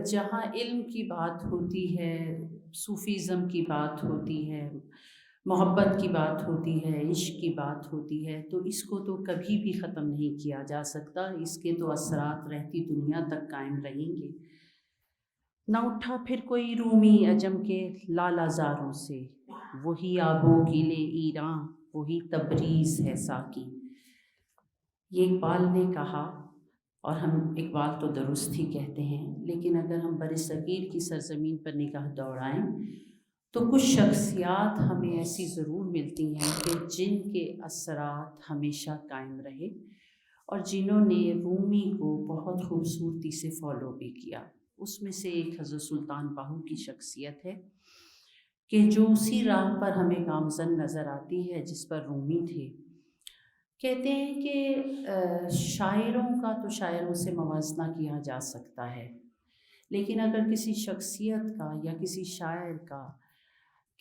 جہاں علم کی بات ہوتی ہے، صوفیزم کی بات ہوتی ہے، محبت کی بات ہوتی ہے، عشق کی بات ہوتی ہے، تو اس کو تو کبھی بھی ختم نہیں کیا جا سکتا، اس کے تو اثرات رہتی دنیا تک قائم رہیں گے۔ نہ اٹھا پھر کوئی رومی عجم کے لالہ زاروں سے، وہی آب و گل ایراں، وہی تبریز ہے ساقی۔ یہ اقبال نے کہا، اور ہم اقبال تو درست ہی کہتے ہیں، لیکن اگر ہم برصغیر کی سرزمین پر نگاہ دوڑائیں تو کچھ شخصیات ہمیں ایسی ضرور ملتی ہیں کہ جن کے اثرات ہمیشہ قائم رہے، اور جنہوں نے رومی کو بہت خوبصورتی سے فالو بھی کیا۔ اس میں سے ایک حضرت سلطان باہو کی شخصیت ہے کہ جو اسی راہ پر ہمیں گامزن نظر آتی ہے جس پر رومی تھے۔ کہتے ہیں کہ شاعروں کا تو شاعروں سے موازنہ کیا جا سکتا ہے، لیکن اگر کسی شخصیت کا یا کسی شاعر کا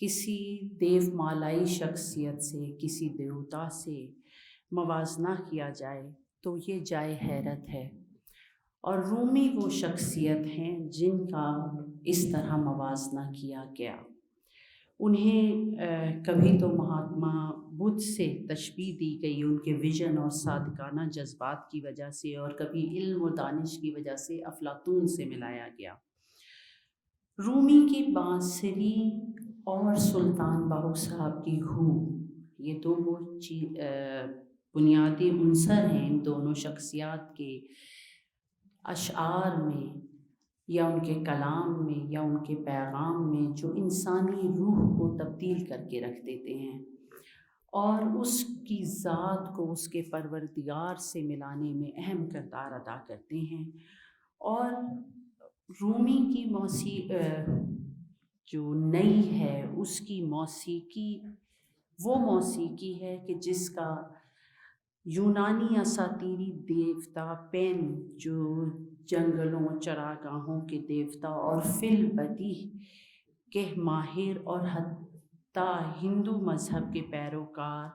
کسی دیو مالائی شخصیت سے، کسی دیوتا سے موازنہ کیا جائے تو یہ جائے حیرت ہے، اور رومی وہ شخصیت ہیں جن کا اس طرح موازنہ کیا گیا۔ انہیں کبھی تو مہاتما بدھ سے تشبیہ دی گئی ان کے ویژن اور صادقانہ جذبات کی وجہ سے، اور کبھی علم و دانش کی وجہ سے افلاطون سے ملایا گیا۔ رومی کی بانسری اور سلطان باہو صاحب کی ہو، یہ دو وہ بنیادی عنصر ہیں ان دونوں شخصیات کے اشعار میں یا ان کے کلام میں یا ان کے پیغام میں، جو انسانی روح کو تبدیل کر کے رکھ دیتے ہیں اور اس کی ذات کو اس کے پروردگار سے ملانے میں اہم کردار ادا کرتے ہیں۔ اور رومی کی جو نئی ہے، اس کی موسیقی وہ موسیقی ہے کہ جس کا یونانی اساطیری دیوتا پین، جو جنگلوں چراگاہوں کے دیوتا اور فی البدیہہ کے ماہر اور حتیٰ ہندو مذہب کے پیروکار،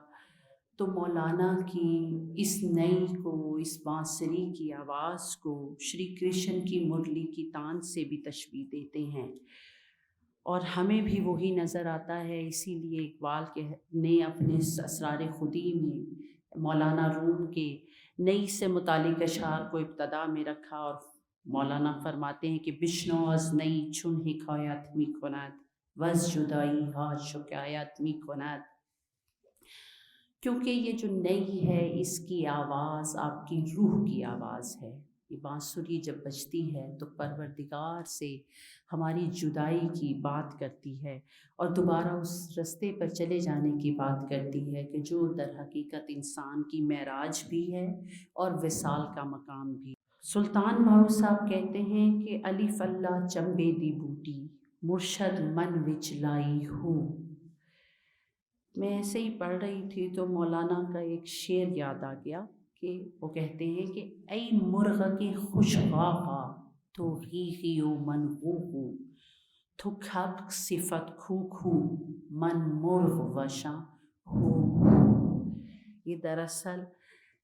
تو مولانا کی اس نئی کو، اس بانسری کی آواز کو شری کرشن کی مرلی کی تان سے بھی تشبیہ دیتے ہیں، اور ہمیں بھی وہی نظر آتا ہے۔ اسی لیے اقبال نے اپنے اسرار خودی میں مولانا روم کے نئی سے متعلق اشعار کو ابتدا میں رکھا، اور مولانا فرماتے ہیں کہ بشنو از نئی چون حکایت می کند، وز جدائی ها شکایت می کند، کیونکہ یہ جو نئی ہے اس کی آواز آپ کی روح کی آواز ہے۔ یہ بانسری جب بجتی ہے تو پروردگار سے ہماری جدائی کی بات کرتی ہے، اور دوبارہ اس رستے پر چلے جانے کی بات کرتی ہے کہ جو در حقیقت انسان کی معراج بھی ہے اور وصال کا مقام بھی۔ سلطان باہو صاحب کہتے ہیں کہ الف اللہ چمبے دی بوٹی، مرشد من وچ لائی ہو۔ میں ایسے ہی پڑھ رہی تھی تو مولانا کا ایک شعر یاد آ گیا کہ وہ کہتے ہیں کہ ای مرغ کی خوشخواہا تو غیغیو من غوغو، تو کبک صفت کھو من مرغ وشاں ہو۔ یہ دراصل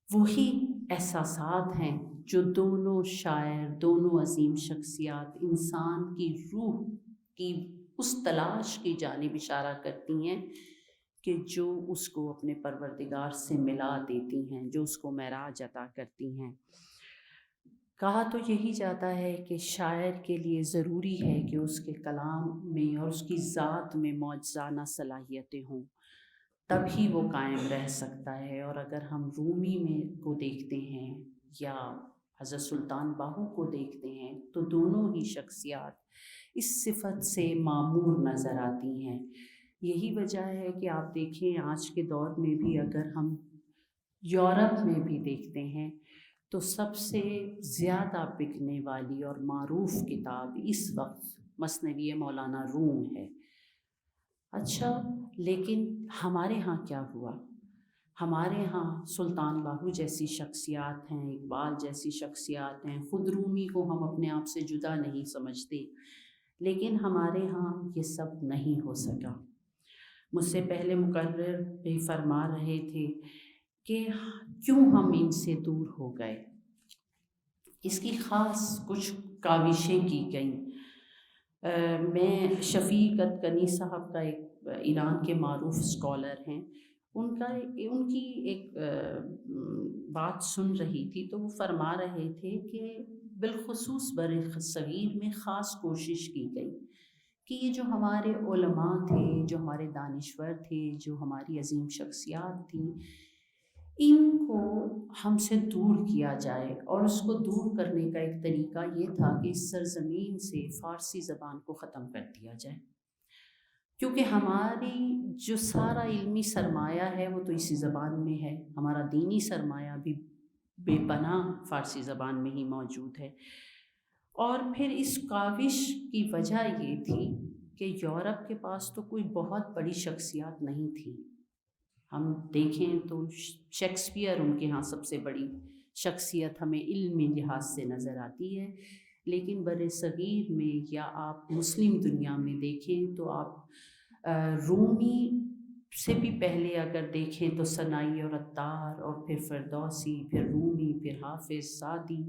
وہی احساسات ہیں جو دونوں شاعر، دونوں عظیم شخصیات انسان کی روح کی اس تلاش کی جانب اشارہ کرتی ہیں کہ جو اس کو اپنے پروردگار سے ملا دیتی ہیں، جو اس کو معراج عطا کرتی ہیں۔ کہا تو یہی جاتا ہے کہ شاعر کے لیے ضروری ہے کہ اس کے کلام میں اور اس کی ذات میں معجزانہ صلاحیتیں ہوں، تبھی وہ قائم رہ سکتا ہے۔ اور اگر ہم رومی میں کو دیکھتے ہیں یا حضرت سلطان باہو کو دیکھتے ہیں تو دونوں ہی شخصیات اس صفت سے معمور نظر آتی ہیں۔ یہی وجہ ہے کہ آپ دیکھیں آج کے دور میں بھی اگر ہم یورپ میں بھی دیکھتے ہیں تو سب سے زیادہ بکنے والی اور معروف کتاب اس وقت مثنوی مولانا روم ہے۔ اچھا، لیکن ہمارے ہاں کیا ہوا؟ ہمارے ہاں سلطان باہو جیسی شخصیات ہیں، اقبال جیسی شخصیات ہیں، خود رومی کو ہم اپنے آپ سے جدا نہیں سمجھتے، لیکن ہمارے ہاں یہ سب نہیں ہو سکا۔ مجھ سے پہلے مقرر بھی فرما رہے تھے کہ کیوں ہم ان سے دور ہو گئے۔ اس کی خاص کچھ کاوشیں کی گئیں۔ میں شفیقت کنی صاحب کا ایک ایران کے معروف اسکالر ہیں، ان کی ایک بات سن رہی تھی تو وہ فرما رہے تھے کہ بالخصوص بر صغیر میں خاص کوشش کی گئی کہ یہ جو ہمارے علماء تھے، جو ہمارے دانشور تھے، جو ہماری عظیم شخصیات تھیں، ان کو ہم سے دور کیا جائے، اور اس کو دور کرنے کا ایک طریقہ یہ تھا کہ اس سرزمین سے فارسی زبان کو ختم کر دیا جائے، کیونکہ ہماری جو سارا علمی سرمایہ ہے وہ تو اسی زبان میں ہے، ہمارا دینی سرمایہ بھی بے پناہ فارسی زبان میں ہی موجود ہے۔ اور پھر اس کاوش کی وجہ یہ تھی کہ یورپ کے پاس تو کوئی بہت بڑی شخصیات نہیں تھی، ہم دیکھیں تو شیکسپیئر ان کے ہاں سب سے بڑی شخصیت ہمیں علمی لحاظ سے نظر آتی ہے، لیکن بر صغیر میں یا آپ مسلم دنیا میں دیکھیں تو آپ رومی سے بھی پہلے اگر دیکھیں تو ثنائی اور عطار، اور پھر فردوسی، پھر رومی، پھر حافظ، سعدی،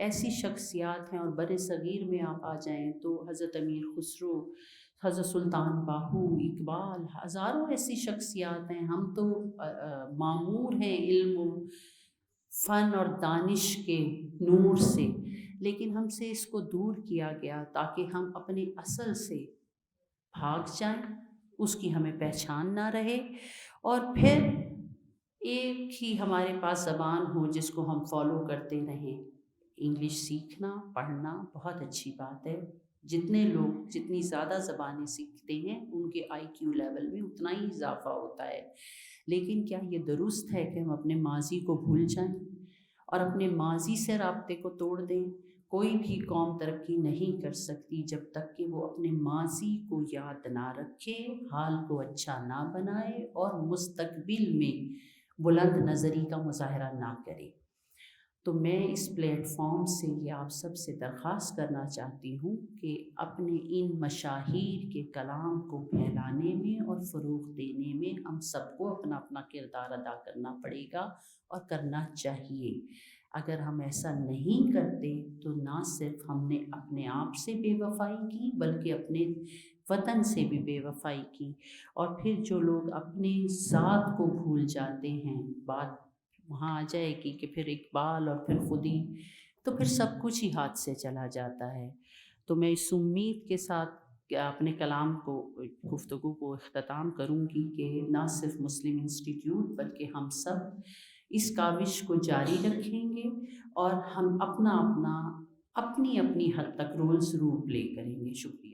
ایسی شخصیات ہیں۔ اور بر صغیر میں آپ آ جائیں تو حضرت امیر خسرو، حضرت سلطان باہو، اقبال، ہزاروں ایسی شخصیات ہیں۔ ہم تو معمور ہیں علم و فن اور دانش کے نور سے، لیکن ہم سے اس کو دور کیا گیا تاکہ ہم اپنے اصل سے بھاگ جائیں، اس کی ہمیں پہچان نہ رہے، اور پھر ایک ہی ہمارے پاس زبان ہو جس کو ہم فالو کرتے رہیں۔ انگلش سیکھنا، پڑھنا بہت اچھی بات ہے، جتنے لوگ جتنی زیادہ زبانیں سیکھتے ہیں ان کے آئی کیو لیول میں اتنا ہی اضافہ ہوتا ہے، لیکن کیا یہ درست ہے کہ ہم اپنے ماضی کو بھول جائیں اور اپنے ماضی سے رابطے کو توڑ دیں؟ کوئی بھی قوم ترقی نہیں کر سکتی جب تک کہ وہ اپنے ماضی کو یاد نہ رکھے، حال کو اچھا نہ بنائے اور مستقبل میں بلند نظری کا مظاہرہ نہ کرے۔ تو میں اس پلیٹ فارم سے یہ آپ سب سے درخواست کرنا چاہتی ہوں کہ اپنے ان مشاہیر کے کلام کو پھیلانے میں اور فروغ دینے میں ہم سب کو اپنا اپنا کردار ادا کرنا پڑے گا اور کرنا چاہیے۔ اگر ہم ایسا نہیں کرتے تو نہ صرف ہم نے اپنے آپ سے بے وفائی کی بلکہ اپنے وطن سے بھی بے وفائی کی، اور پھر جو لوگ اپنی ذات کو بھول جاتے ہیں، بات وہاں آ جائے گی کہ پھر اقبال اور پھر خودی، تو پھر سب کچھ ہی ہاتھ سے چلا جاتا ہے۔ تو میں اس امید کے ساتھ اپنے کلام کو، گفتگو کو اختتام کروں گی کہ نہ صرف مسلم انسٹیٹیوٹ بلکہ ہم سب اس کاوش کو جاری رکھیں گے، اور ہم اپنی اپنی حد تک رول ضرور پلے کریں گے۔ شکریہ۔